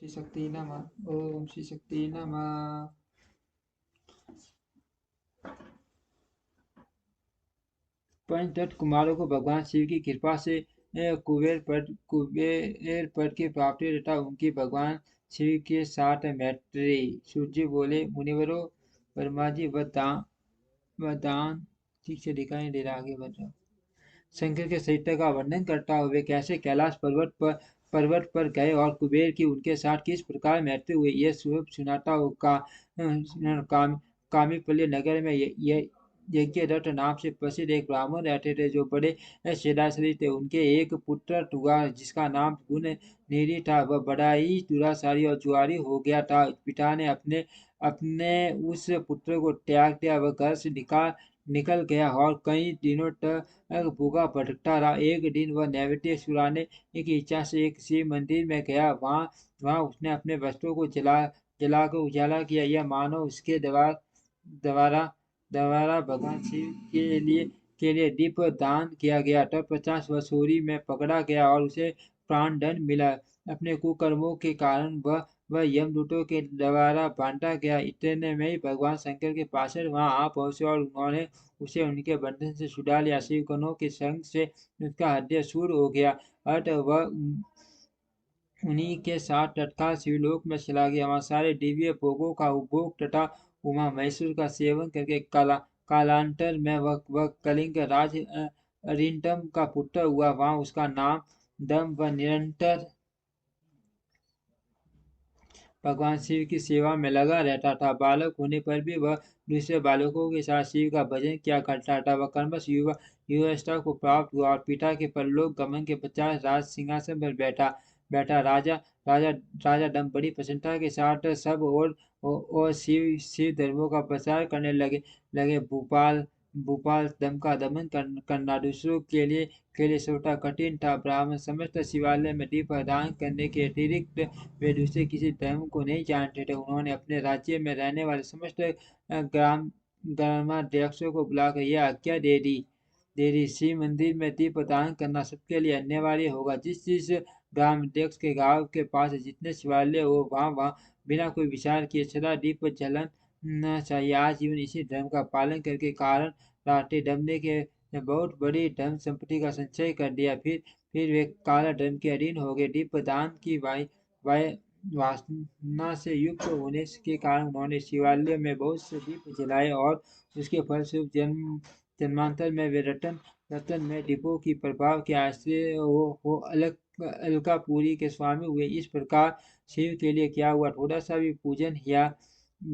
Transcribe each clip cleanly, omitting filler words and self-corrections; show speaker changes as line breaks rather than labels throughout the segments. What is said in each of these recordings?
श्री शक्ति नमः। ओम श्री शक्ति नमः। पंचदत्त कुमारों को भगवान शिव की कृपा से कुबेर पद की प्राप्ति तथा उनकी भगवान शिव के साथ मैत्री। सूर्य बोले, मुनिवरों, ब्रह्मा जी वरदान ठीक से दिखाई नहीं दे रहा, आगे बढ़ जाओ। शंकर के चरित्र का वर्णन करता हुए कैसे कैलाश पर्वत पर गए और कुबेर की उनके साथ किस प्रकार मैत्री हुई, यह सुनाता हो कामीपल्ली नगर में यज्ञदत्त नाम से प्रसिद्ध एक ब्राह्मण रहते थे, जो बड़े सेदासरी थे। उनके एक पुत्र हुआ जिसका नाम गुणनिधि था। वह बड़ा ही दुराचारी और जुआरी हो गया था। पिता ने अपने अपने उस पुत्र को त्याग दिया। वह घर से निकल गया और कई दिनों तक भूखा भटकता रहा। एक दिन वह नैवेद्य चुराने की इच्छा से एक शिव मंदिर में गया। वहां उसने अपने वस्त्रों को जलाकर उजाला किया। यह मानो उसके द्वारा द्वारा भगवान शिव के लिए दीप दान किया गया। तब 50 वसूरी में पकड़ा गया और उसे प्राण दंड मिला। अपने कुकर्मों के कारण वह यमदूतों के द्वारा बांटा गया। इतने में ही भगवान शंकर के पार्षद वहां आ पहुंचे और उन्होंने उसे उनके बंधन से छुड़ा लिया। शिवगणों के संग से उसका हृदय शूर हो गया। अतः वह उन्हीं के साथ तत्काल शिवलोक में चला गया। वहां सारे दिव्य भोगों का उपभोग तथा उमा महेश्वर का सेवन करके कालांतर में वह कलिंग राज अरिंदम का पुत्र हुआ। वहां उसका नाम दम व निरंतर भगवान शिव की सेवा में लगा रहता था। बालक होने पर भी वह दूसरे बालकों के साथ शिव का भजन किया करता था। वह क्रमश युवावस्था को प्राप्त हुआ और पिता के परलोक गमन के पश्चात राज सिंहासन पर बैठा राजा राजा दम बड़ी प्रसन्नता के साथ सब और शिव धर्मों का प्रचार करने लगे। भूपाल दम का दमन करना दूसरों के लिए छोटा कठिन था। ब्राह्मण समस्त शिवालय में दीप दान करने के अतिरिक्त वे दूसरे किसी धर्म को नहीं जानते थे। उन्होंने अपने राज्य में रहने वाले समस्त ग्रामाध्यक्षों को बुलाकर यह आज्ञा दे दी, शिव मंदिर में दीप दान करना सबके लिए अनिवार्य होगा। जिस जिस ग्रामाध्यक्ष के गांव के पास जितने शिवालय हो, वहां बिना कोई विचार किए सदा दीप जलन चाहिए। आजीवन इसी धर्म का पालन करके कारण राटे दमने के बहुत बड़ी धन संपत्ति का संचय कर दिया। फिर वे काला धर्म के अधीन हो गए। दीप दान की वासना से युक्त होने के कारण उन्होंने शिवालय में बहुत से दीप जलाए और उसके फलस्वरूप जन्मांतर में वे रतन में दीपों की प्रभाव के आश्रय हो अलकापुरी के स्वामी हुए। इस प्रकार शिव के लिए क्या हुआ, थोड़ा सा भी पूजन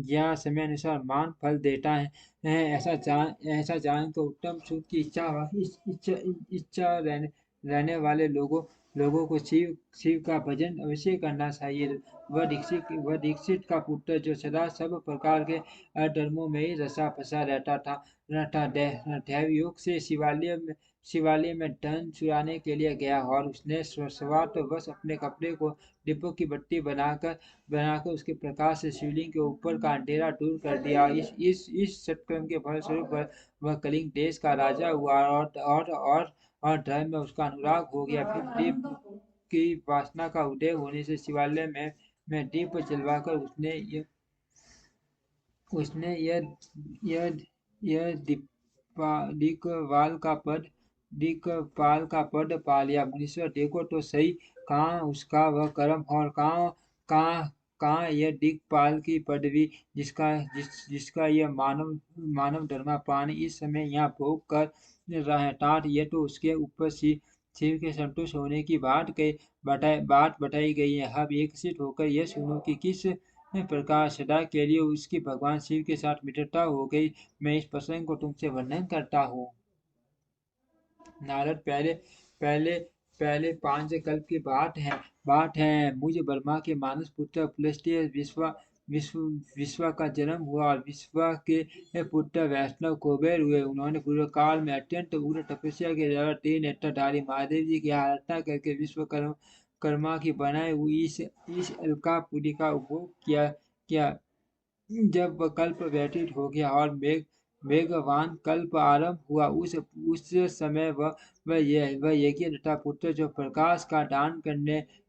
या समय अनुसार मान फल देता है। ऐसा जान तो उत्तम सुख की इच्छा रहने वाले लोगों को शिव का भजन अवश्य करना चाहिए। वह दीक्षित का पुत्र जो सदा सब प्रकार के अधर्मों में ही रसा फंसा रहता दैवयोग से शिवालय में धन चुराने के लिए गया और उसने स्वार्थवश अपने कपड़े को दीपों की बत्ती बनाकर उसके प्रकाश से शिवलिंग के ऊपर का अंधेरा दूर कर दिया। इस सत्कर्म के फलस्वरूप वह कलिंग देश का राजा हुआ और धर्म में उसका अनुराग हो गया। फिर दीप की वासना का उदय होने से शिवालय में दीप जलवाकर उसने यह यह दिक्पाल का पद पा लिया। मुनीश्वर देखो तो सही, कहाँ उसका वह कर्म और कहाँ यह दिक्पाल की पदवी जिसका यह मानव धर्मा प्राणी इस समय यहाँ भोग कर रहा है। तात यह तो उसके ऊपर शिव के संतुष्ट होने की बात बताई गई है। अब एकसित होकर यह सुनो कि किस प्रकार सदा के लिए उसकी भगवान शिव के साथ मित्रता हो गई। मैं इस प्रसंग को तुमसे वर्णन करता हूँ। नारद, पहले पहले 5 कल्प की बात है। मुझ ब्रह्मा के मानस पुत्र पुलस्त्य विश्वा का जन्म हुआ और विश्वा के पुत्र वैष्णव कुबेर हुए। उन्होंने पूर्व काल में अत्यंत उग्र तपस्या के द्वारा 3 नेत्रधारी महादेव जी की आराधना करके विश्वकर्मा की बनाई हुई इस अलकापुरी का उपभोग किया। जब वह कल्प व्यतीत हो गया और मेघवान कल्प आरंभ हुआ, उस समय वह यज्ञ तथा पुत्र जो प्रकाश का दान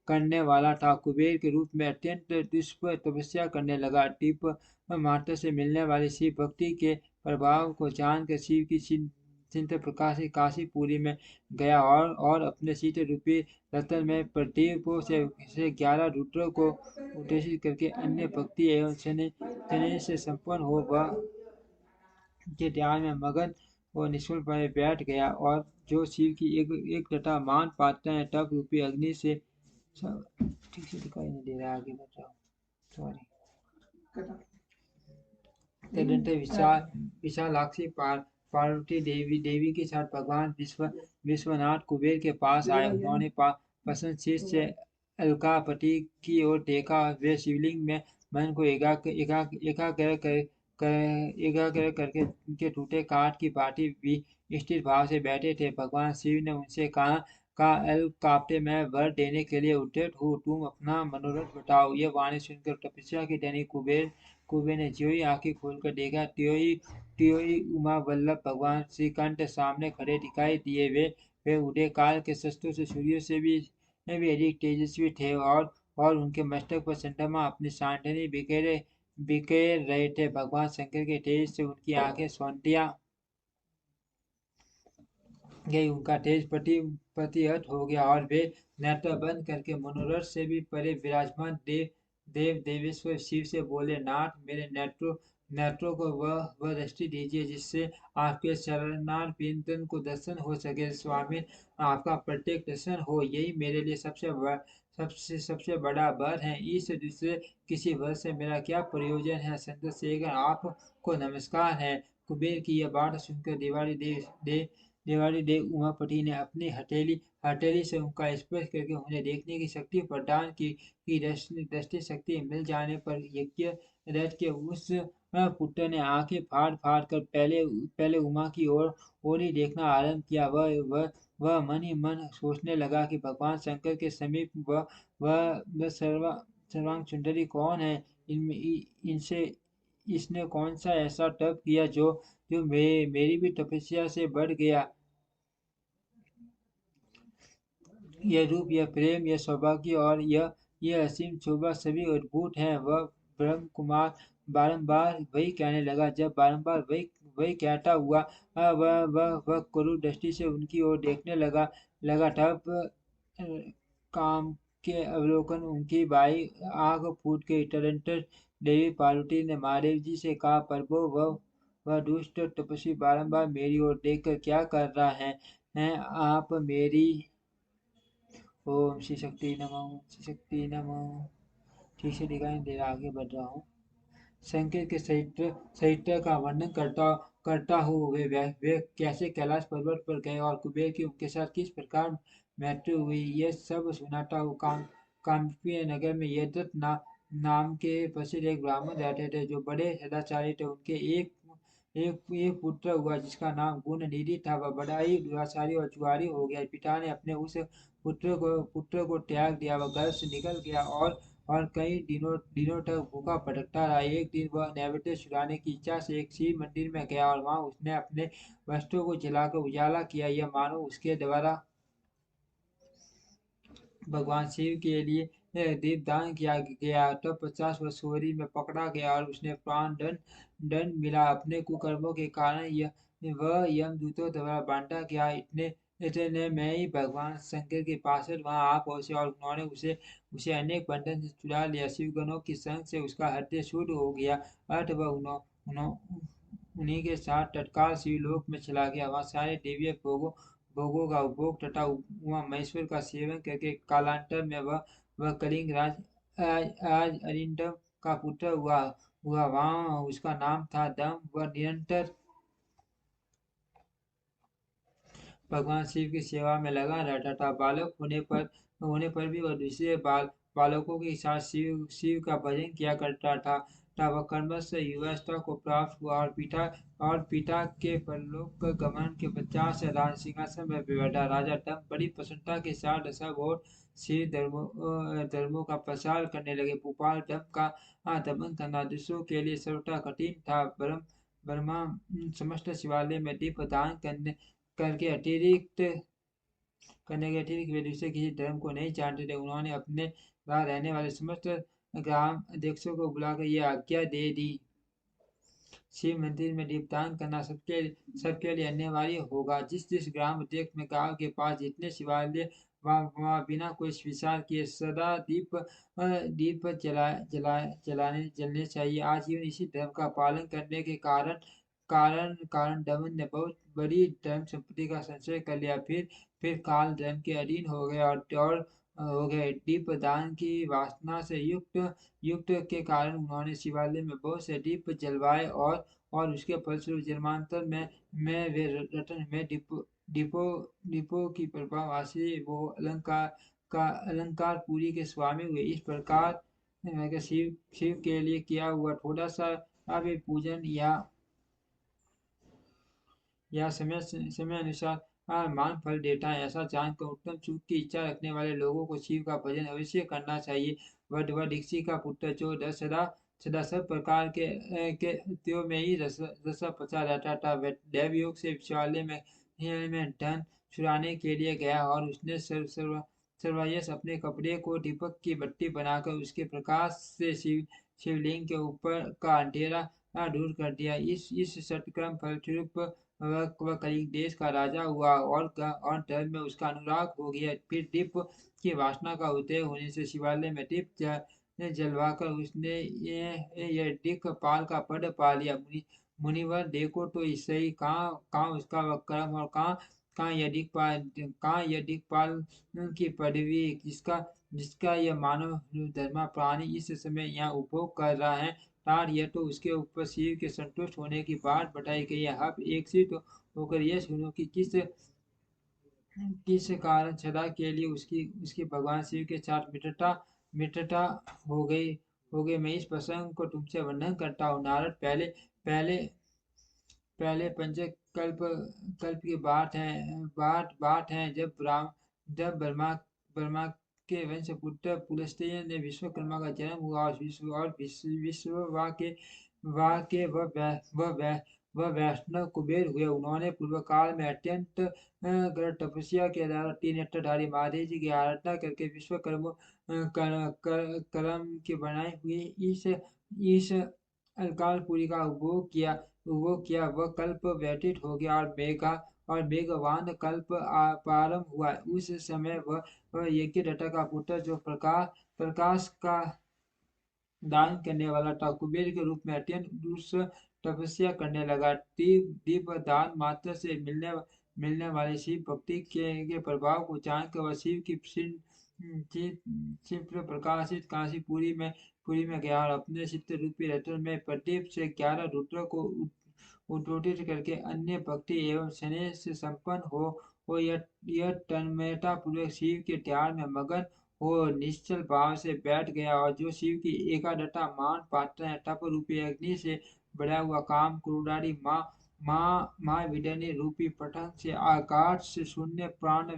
करने वाला था। कुबेर के रूप में अत्यंत दुष्प तपस्या करने लगा। टिप माता से मिलने वाली शिव भक्ति के प्रभाव को जानकर शिव की चिंता प्रकाश काशीपुरी में गया और अपने शीत रूपी रतन में प्रदीपों से 11 रुद्रों को उद्देशित करके अन्य भक्ति एवं शनि से संपन्न हो वह के ध्यान में मगन और निष्फल पर बैठ गया और जो शिव की एक जटा मान पाते हैं तप रूपी अग्नि से ठीक से दिखाई नहीं दे रहा, आगे बढ़ जाओ, सॉरी। तदनंतर विशालाक्षी पार्वती देवी के साथ भगवान विश्वनाथ कुबेर के पास आए। उन्होंने पसंद शीश से अलकापति की ओर देखा। वे शिवलिंग में मन को एकाग्र करके उनके टूटे काठ की बाटी भी स्थिर भाव से बैठे थे। भगवान शिव ने उनसे कहा अलकापते मैं वर देने के लिए उद्यत हूँ, तुम अपना मनोरथ बताओ। यह वाणी सुनकर तपस्या के धनी कुबेर ने ज्यों ही आंखें खोलकर देखा, त्यों ही उमा वल्लभ भगवान श्रीकंठ सामने खड़े दिखाई दिए। वे उदय काल के शस्त्रों से सूर्य से भी अधिक तेजस्वी थे और उनके मस्तक पर चंद्रमा अपनी सांडनी बिखेर रहे थे। भगवान शंकर के तेज से उनकी आंखें सौंधिया गई, उनका तेज प्रतिहत हो गया और वे नेत्र बंद करके मनोरथ से भी परे विराजमान देवेश्वर शिव से बोले, नाथ मेरे नेत्रों को वह दृष्टि दीजिए जिससे आपके शरणार्थियों को दर्शन हो सके। स्वामी आपका प्रत्येक दर्शन हो, यही मेरे लिए सबसे बड़ा वर है। इस दूसरे किसी वर से मेरा क्या प्रयोजन है। संत शेखर आपको नमस्कार है। कुबेर की यह बात सुनकर देवारी देव उमापति ने अपनी हथेली से उनका स्पर्श करके उन्हें देखने की शक्ति प्रदान की दृष्टि शक्ति मिल जाने पर यज्ञ रथ के उस पुत्र ने आंखें फाड़ कर पहले उमा की ओर ही देखना आरंभ किया। वह मन ही मन सोचने लगा कि भगवान शंकर के समीप वह सर्वांग सुंदरी कौन है। इनसे इसने कौन सा ऐसा तप किया जो मेरी भी तपस्या से बढ़ गया। यह रूप, यह प्रेम, यह सौभाग्य और यह असीम शोभा सभी अद्भुत हैं। वह ब्रह्म कुमार बारंबार वही कहने लगा। जब बारंबार वही कहता हुआ वह क्रूर दृष्टि से उनकी ओर देखने लगा तब काम के अवलोकन उनकी बाई आंख फूट गई। तदनंतर देवी पार्वती ने महादेव जी से कहा, प्रभु वह दुष्ट तपस्वी बारंबार मेरी ओर देखकर क्या कर रहा है। आप मेरी ओम श्री शक्ति नमः, श्री शक्ति नमः। ठीक से दिखाई दे रहा, आगे बढ़ रहा हूँ। शंकर के साहित्य का वर्णन करता हूँ। वे कैसे कैलाश पर्वत पर गए और कुबेर की उनके साथ किस प्रकार मृत्यु हुई, ये सब सुनाता हूँ। काम्य नगर में यदत नाम के प्रसिद्ध एक ब्राह्मण रहते थे जो बड़े सदाचारी थे। उनके एक पुत्र हुआ जिसका नाम गुण निधि था। वह बड़ा ही दुराचारी और जुआरी हो गया। पिता ने अपने उस पुत्र को त्याग दिया। वह घर से निकल गया और कई दिनों तक भूखा भटकता रहा। एक दिन वह नैवेद्य चुराने की इच्छा से एक शिव मंदिर में गया और वहां उसने अपने वस्त्रों को जलाकर उजाला किया। यह मानो उसके द्वारा भगवान शिव के लिए दीपदान किया गया। तब 50 वर्ष सूरी में पकड़ा गया और उसने प्राण दंड मिला। अपने कुकर्मों के कारण वह यमदूतों द्वारा बांटा गया। इतने में ही भगवान शंकर के पार्षद वहां आ पहुंचे और उन्होंने उसे अनेक बंधन से छुड़ा लिया। शिवगणों की संग से उसका हृदय शुद्ध हो गया। अर्थ वह उन्हीं के साथ तत्काल शिवलोक में चला गया। वहां सारे देवीय भोगों का उपभोग तथा उमा महेश्वर का सेवन करके कालांतर में वह कलिंग राज आज अरिंदम का पुत्र हुआ। वहां उसका नाम था दम। वह निरंतर भगवान शिव की सेवा में लगा रहता था। बालक होने पर भी वह दूसरे बालकों के साथ शिव का भजन किया करता था। वह क्रमश युवावस्था को प्राप्त हुआ और पिता के परलोक गमन के पश्चात से राज सिंहासन में बैठा। राजा दम बड़ी प्रसन्नता के साथ सब और शिव धर्मों का प्रसार करने लगे। भोपाल दम का दमन करना दूसरों के लिए सर्वथा कठिन था। ब्रह्मा समस्त शिवालय में दीप दान करके अतिरिक्त करने के अतिरिक्त वे दूसरे किसी धर्म को नहीं जानते थे। उन्होंने अपने वहाँ रहने वाले समस्त ग्राम अध्यक्षों को बुलाकर यह आज्ञा दे दी, शिव मंदिर में दीपदान करना सबके लिए अनिवार्य होगा। जिस जिस ग्राम अध्यक्ष में गांव के पास जितने शिवालय वहाँ बिना कोई विचार किए सदा दीप जलाने जलने चाहिए। आजीवन इसी धर्म का पालन करने के कारण दमन ने बहुत बड़ी धर्म संपत्ति का संचय कर लिया। फिर काल धर्म के अधीन हो गए और हो गए। दीप दान की वासना से युक्त के कारण उन्होंने शिवालय में बहुत से दीप जलवाए और उसके फलस्वरूप जन्मांतर में वे रतन में दीपों की प्रभावासी वो अलंकार पूरी के स्वामी हुए। इस प्रकार शिव के लिए किया हुआ थोड़ा सा भी पूजन या समय अनुसार मान फल देता है। ऐसा जानकर उत्तम सुख की इच्छा रखने वाले लोगों को शिव का भजन अवश्य करना चाहिए। वह ऋषि का पुत्र जो सदा सदा सब प्रकार के त्यों में ही रसा पचा रहता था। वह दैवयोग से शिवालय में धन चुराने के लिए गया और उसने सर्वयश अपने कपड़े को दीपक की बत्ती बनाकर उसके प्रकाश से शिवलिंग के ऊपर का अंधेरा दूर कर दिया। इस सत्कर्म फलस्वरूप वह कलिंग देश का राजा हुआ और धर्म में उसका अनुराग हो गया। फिर दीप की वासना का उदय होने से शिवालय में दीप जलवाकर उसने ये दिक पाल का पद पा लिया। मुनिवर देखो तो इससे ही कहाँ उसका वह कर्म और कहाँ यह दिक्पाल की पदवी जिसका यह मानव धर्मा प्राणी इस समय यहाँ उपभोग कर रहा है। तार यह तो उसके ऊपर शिव के संतुष्ट होने की बात बताई गई है। अब एक सिद्ध होकर यह सुनो कि किस कारण सदा के लिए उसकी भगवान शिव के साथ मित्रता हो गई। मैं इस प्रसंग को तुमसे वर्णन करता हूँ। नारद पहले पहले पंचकल्प कल्प की बात है जब ब्रह्मा के वंश पुत्र पुलस्त्य ने विश्वकर्मा का जन्म हुआ और विश्ववा के वह वैष्णव कुबेर हुए। उन्होंने पूर्व काल में अत्यंत गढ़ तपस्या के द्वारा तीन नेत्रधारी महादेव जी की आराधना करके विश्वकर्म कर्म की बनाई हुई इस अलकालपुरी का उपभोग किया। वह कल्प व्यतीत हो गया और मेघवान कल्प प्रारंभ हुआ। उस समय वह यज्ञदत्ता का पुत्र जो प्रकाश का दान करने वाला था कुबेर के रूप में अत्यंत दुष्ट तपस्या करने लगा। दीप दान मात्र से मिलने वाले शिव भक्ति के प्रभाव को जानकर वह शिव की क्षिप्र प्रकाशित पुरी में गया और अपने चित्त रूपी रत्न में प्रदीप से 11 रुद्र को उद्बोधित करके अन्य भक्ति एवं स्नेह से संपन्न हो यह तन्मयता पूर्वक शिव के ध्यान में मगन हो निश्चल भाव से बैठ गया। और जो शिव की एकाग्रता मान पात्र है तप रूपी अग्नि से बढ़ा हुआ काम क्रोधारी माँ विदनी रूपी पतंग से आकाश से शून्य प्राण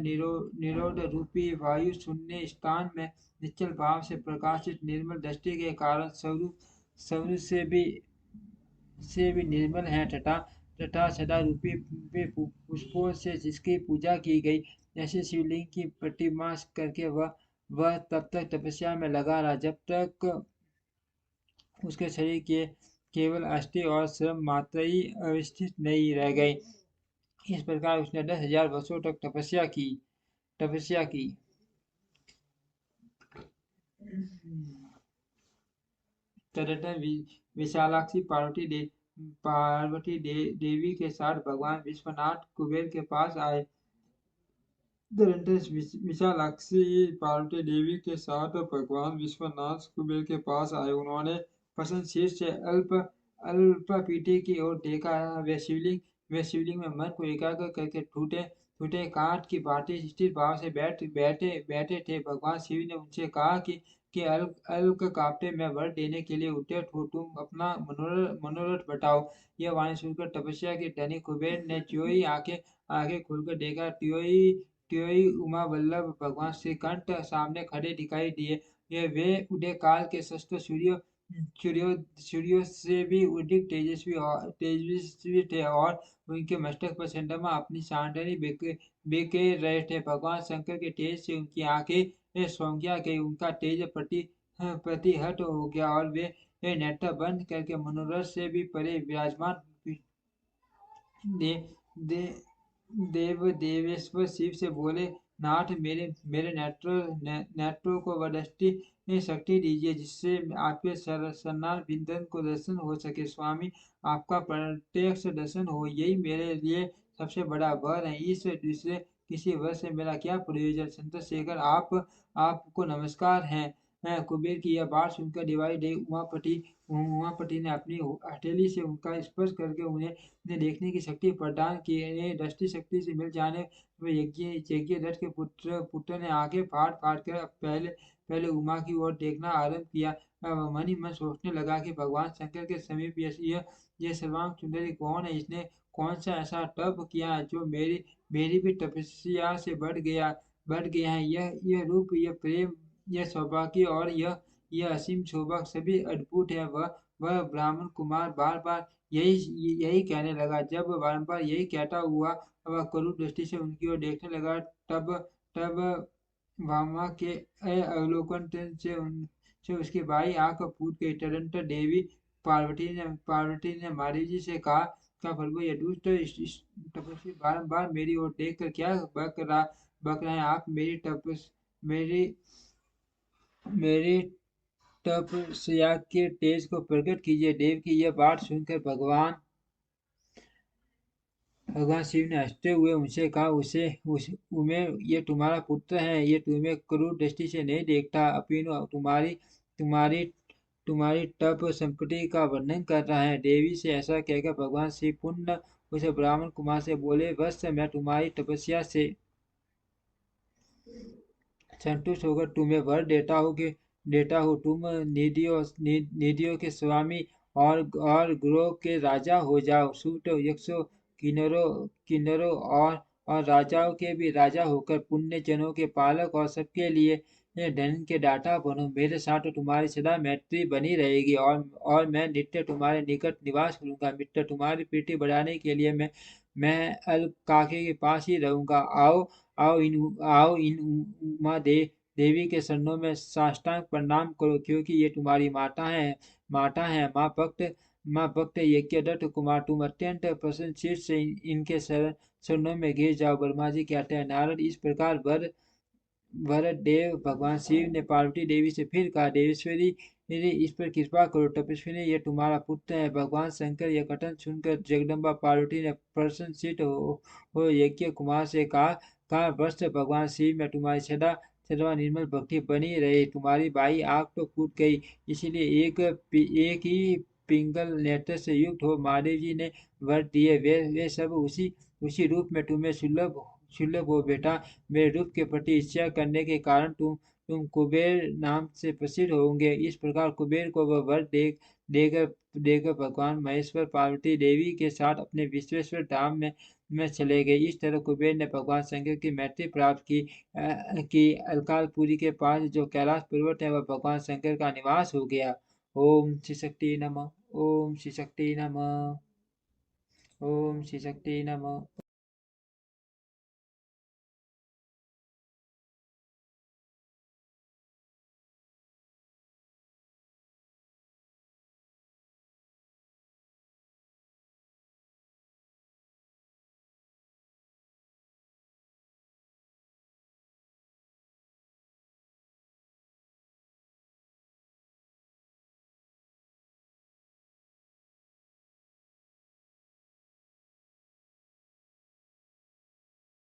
निरोध रूपी वायु शून्य स्थान में निश्चल भाव से प्रकाशित निर्मल दृष्टि के कारण स्वरूप से भी निर्मल है तथा सदा रूपी पुष्पों से जिसकी पूजा की गई। ऐसे शिवलिंग की प्रतिमा करके वह तब तक तपस्या में लगा रहा जब तक उसके शरीर के केवल अस्थि और श्रम मात्र ही अवस्थित नहीं रह गए। इस प्रकार उसने 10,000 वर्षों तक तपस्या की। तदनंतर विशालाक्षी पार्वती देवी के साथ भगवान विश्वनाथ कुबेर के पास आए। विशालाक्षी पार्वती देवी के साथ भगवान विश्वनाथ कुबेर के पास आए। उन्होंने प्रसन्न शीर से अल्प पीठी की ओर देखा। वे शिवलिंग में मन को एकाग्र करके टूटे काठ की भांति स्थिर भाव से बैठे थे। भगवान शिव ने उनसे कहा कि अल्क काप्ते में वर देने के लिए उद्यत हो, तुम अपना मनोरथ बताओ। यह वाणी सुनकर तपस्या के धनी कुबेर ने ज्यों ही आंखें खोलकर देखा त्यों ही उमा वल्लभ भगवान श्रीकंठ सामने खड़े दिखाई दिए। वे उदय काल के शस्त्र चिड़ियों चिड़ियों से भी अधिक तेजस्वी थे और उनके मस्तक पर चंद्रमा अपनी सांडनी बिखेर रहे थे। भगवान शंकर के तेज से उनकी आंखें सौंधिया गई, उनका तेज प्रतिहट हो गया और वे नेत्र बंद करके मनोरथ से भी परे विराजमान दे, दे, देवेश्वर शिव से बोले, नाथ मेरे मेरे नेत्रों को वदष्टि शक्ति दीजिए, जिससे आपके सन्नान बिंदन को दर्शन हो सके। स्वामी, आपका प्रत्यक्ष दर्शन हो, यही मेरे लिए सबसे बड़ा वर है। इस दूसरे किसी वर से मेरा क्या प्रयोजन। चंद्रशेखर, आपको नमस्कार है। कुबेर की यह बात सुनकर दिवाली देवी उमापति ने अपनी हथेली से उनका स्पर्श करके उन्हें ने देखने की शक्ति प्रदान की। इन्हें दृष्टि शक्ति से मिल जाने में यज्ञदत्त के पुत्र ने आंखें फाड़ फाड़ कर पहले पहले उमा की ओर देखना आरंभ किया। मन ही मन सोचने लगा कि भगवान शंकर के समीप यह सर्वांग सुंदरी कौन है। इसने कौन सा ऐसा तप किया जो मेरी भी तपस्या से बढ़ गया है। यह रूप, यह प्रेम, यह सौभाग्य और यह असीम शोभा सभी अद्भुत है। वह ब्राह्मण कुमार बार बार यही कहने लगा। जब बारंबार यही कहता हुआ वह क्रूर दृष्टि से उनकी ओर देखने लगा, तब तब भामा के अवलोकन से उसकी बाई आंख फूट गई। तदंतर देवी पार्वती ने महादेव जी से कहा, प्रभु, यह दुष्ट इस तपस्वी बारंबार मेरी ओर देखकर क्या बक रहे हैं। आप मेरी मेरी तपस्या के तेज को प्रकट कीजिए। देव की यह बात सुनकर भगवान शिव ने हंसते हुए उनसे कहा, उमें ये तुम्हारा पुत्र है। ये तुम्हें क्रूर दृष्टि से नहीं देखता, अपितु तुम्हारी तुम्हारी तप संपत्ति का वर्णन कर रहा है। देवी से ऐसा कहकर भगवान शिव पुनः उस ब्राह्मण कुमार से बोले, वत्स, मैं तुम्हारी तपस्या से संतुष्ट होकर तुम्हें वर देता हूँ। तुम निधियों के स्वामी और ग्रोह के राजा हो जाओ। सूट यक्षों, किन्नरों और राजाओं के भी राजा होकर पुण्य जनों के पालक और सबके लिए धन के दाता बनो। मेरे साथ तो तुम्हारी सदा मैत्री बनी रहेगी और मैं नित्य तुम्हारे निकट निवास करूंगा। मित्र, तुम्हारी प्रीति बढ़ाने के लिए मैं काके के पास ही रहूंगा। आओ इन उमा देवी के चरणों में साष्टांग प्रणाम करो, क्योंकि ये तुम्हारी माता है। माँ भक्त यज्ञदत्त कुमार, तुम अत्यंत प्रसन्नचित्त से इनके चरणों में गिर जाओ। ब्रह्मा जी कहते हैं, नारद, इस प्रकार भरत देव भगवान शिव ने पार्वती देवी से फिर कहा, देवेश्वरी, इस पर कृपा करो। तपस्विनी, यह तुम्हारा पुत्र है। भगवान शंकर यह कथन सुनकर जगदम्बा पार्वती ने प्रसन्नचित्त हो यज्ञ कुमार से कहा, वत्स भगवान शिव, मैं तुम्हारी सदा सदा निर्मल भक्ति बनी रहे। तुम्हारी बाई आंख तो फूट गई, इसीलिए एक ही पिंगल नेत्र से युक्त हो महादेव जी ने वर दिए। वे सब उसी रूप में तुम्हें सुलभ हो बेटा। मेरे रूप के प्रति इच्छा करने के कारण तुम कुबेर नाम से प्रसिद्ध होंगे। इस प्रकार कुबेर को वह वर देकर देकर भगवान महेश्वर पार्वती देवी के साथ अपने विश्वेश्वर धाम में चले गए। इस तरह कुबेर ने भगवान शंकर की मैत्री प्राप्त की अलकालपुरी के पास जो कैलाश पर्वत है, वह भगवान शंकर का निवास हो गया। ओम श्री शक्ति नमः। ओम श्री शक्ति नमः। ओम श्री शक्ति नमः।